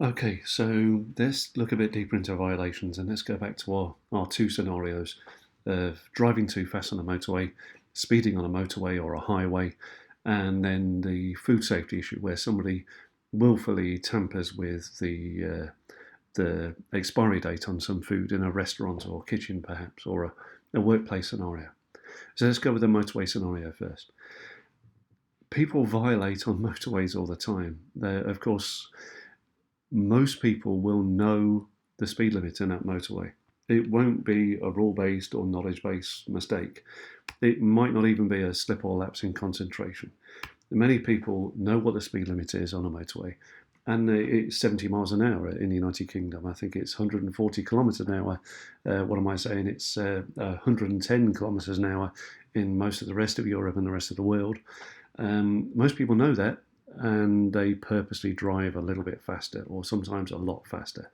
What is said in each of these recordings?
Okay, so let's look a bit deeper into violations and let's go back to our two scenarios of driving too fast on a motorway, speeding on a motorway or a highway, and then the food safety issue where somebody willfully tampers with the expiry date on some food in a restaurant or kitchen, perhaps, or a workplace scenario. So let's go with the motorway scenario first. People violate on motorways all the time. Of course, most people will know the speed limit in that motorway. It won't be a rule based or knowledge based mistake. It might not even be a slip or lapse in concentration. Many people know what the speed limit is on a motorway, and it's 70 miles an hour in the United Kingdom. I think it's 140 kilometres an hour. What am I saying? It's 110 kilometres an hour in most of the rest of Europe and the rest of the world. Most people know that, and they purposely drive a little bit faster or sometimes a lot faster.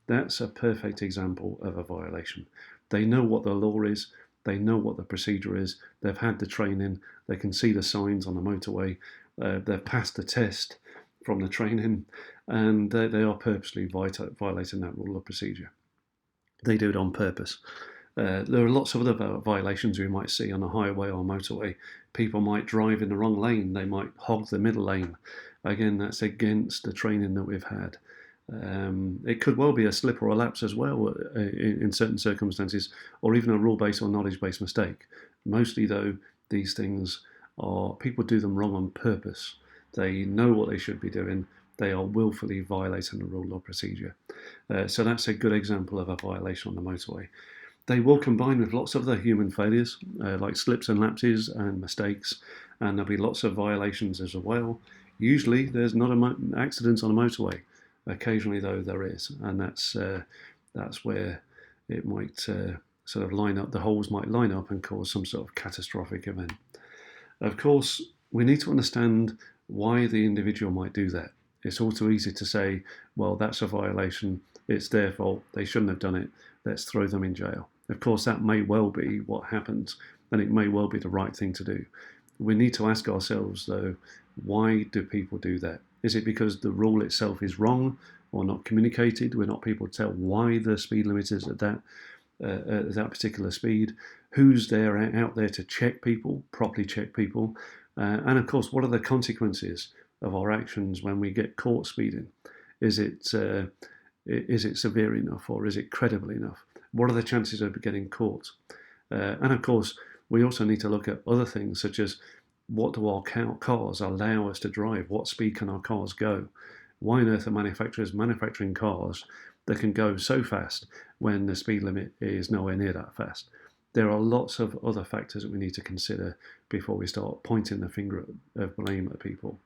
That's a perfect example of a violation. They know what the law is, they know what the procedure is, they've had the training, they can see the signs on the motorway, they've passed the test from the training, and they are purposely violating that rule of procedure. They do it on purpose. There are lots of other violations we might see on a highway or motorway. People might drive in the wrong lane, they might hog the middle lane. Again, that's against the training that we've had. It could well be a slip or a lapse as well in certain circumstances, or even a rule based or knowledge based mistake. Mostly, though, these things are people do them wrong on purpose. They know what they should be doing, they are willfully violating the rule or procedure. So that's a good example of a violation on the motorway. They will combine with lots of other human failures, like slips and lapses and mistakes, and there'll be lots of violations as well. Usually, there's not an accident on a motorway. Occasionally, though, there is, and that's where it might sort of line up. The holes might line up and cause some sort of catastrophic event. Of course, we need to understand why the individual might do that. It's all too easy to say, well, that's a violation, it's their fault, they shouldn't have done it, let's throw them in jail. Of course, that may well be what happens, and it may well be the right thing to do. We need to ask ourselves, though, why do people do that? Is it because the rule itself is wrong or not communicated? We're not people to tell why the speed limit is at that particular speed. Who's there out there to check people, properly check people? And of course, what are the consequences of our actions when we get caught speeding? Is it severe enough, or is it credible enough? What are the chances of getting caught? And of course, we also need to look at other things such as what do our cars allow us to drive? What speed can our cars go? Why on earth are manufacturers manufacturing cars that can go so fast when the speed limit is nowhere near that fast? There are lots of other factors that we need to consider before we start pointing the finger of blame at people.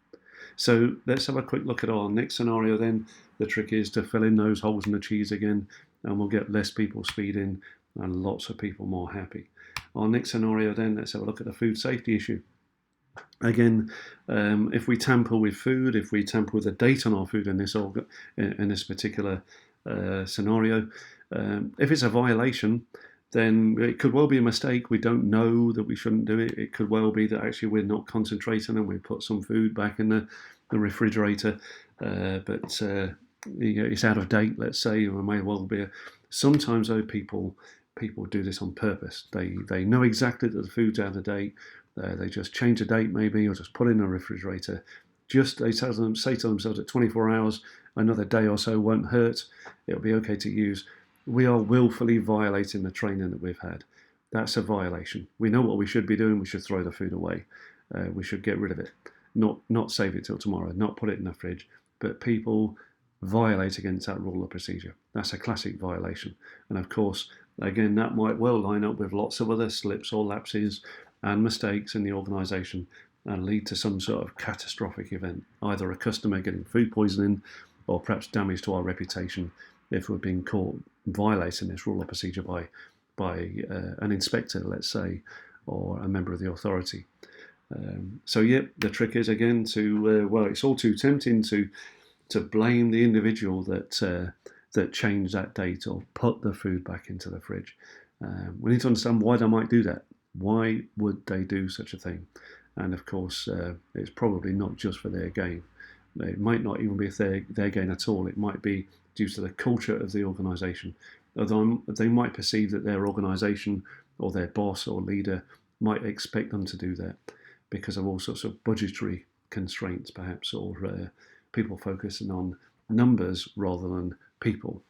So let's have a quick look at our next scenario then. The trick is to fill in those holes in the cheese again, and we'll get less people speeding and lots of people more happy. Our next scenario then, let's have a look at the food safety issue. Again, if we tamper with food, if we tamper with the date on our food in this particular scenario, if it's a violation, then it could well be a mistake. We don't know that we shouldn't do it. It could well be that actually we're not concentrating and we put some food back in the refrigerator, but it's out of date, let's say, or it may well be. Sometimes, though, people do this on purpose. They know exactly that the food's out of date. They just change the date maybe, or just put it in the refrigerator. Just they say to themselves that 24 hours, another day or so won't hurt. It'll be okay to use. We are willfully violating the training that we've had. That's a violation. We know what we should be doing. We should throw the food away. We should get rid of it. Not save it till tomorrow. Not put it in the fridge. But people violate against that rule of procedure. That's a classic violation. And of course, again, that might well line up with lots of other slips or lapses and mistakes in the organisation and lead to some sort of catastrophic event, either a customer getting food poisoning or perhaps damage to our reputation if we're being caught violating this rule of procedure by an inspector, let's say, or a member of the authority. The trick is again to it's all too tempting to blame the individual that changed that date or put the food back into the fridge. We need to understand why they might do that. Why would they do such a thing? And of course, it's probably not just for their gain. It might not even be their gain at all. It might be due to the culture of the organisation. Although they might perceive that their organisation or their boss or leader might expect them to do that because of all sorts of budgetary constraints, perhaps, or people focusing on numbers rather than people,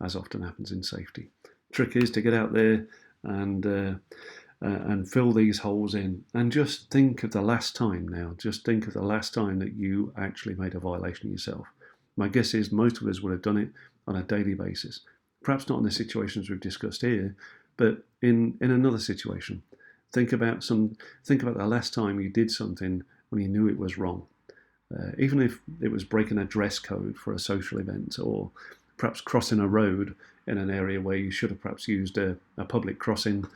as often happens in safety. Trick is to get out there and fill these holes in, and just think of the last time now. Just think of the last time that you actually made a violation yourself. My guess is most of us would have done it on a daily basis. Perhaps not in the situations we've discussed here, but in another situation. Think about the last time you did something when you knew it was wrong. Even if it was breaking a dress code for a social event, or perhaps crossing a road in an area where you should have perhaps used a public crossing.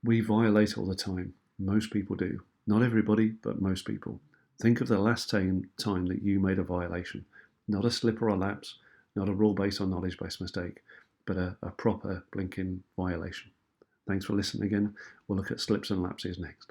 We violate all the time. Most people do. Not everybody, but most people. Think of the last time that you made a violation. Not a slip or a lapse, not a rule-based or knowledge-based mistake, but a proper blinking violation. Thanks for listening again. We'll look at slips and lapses next.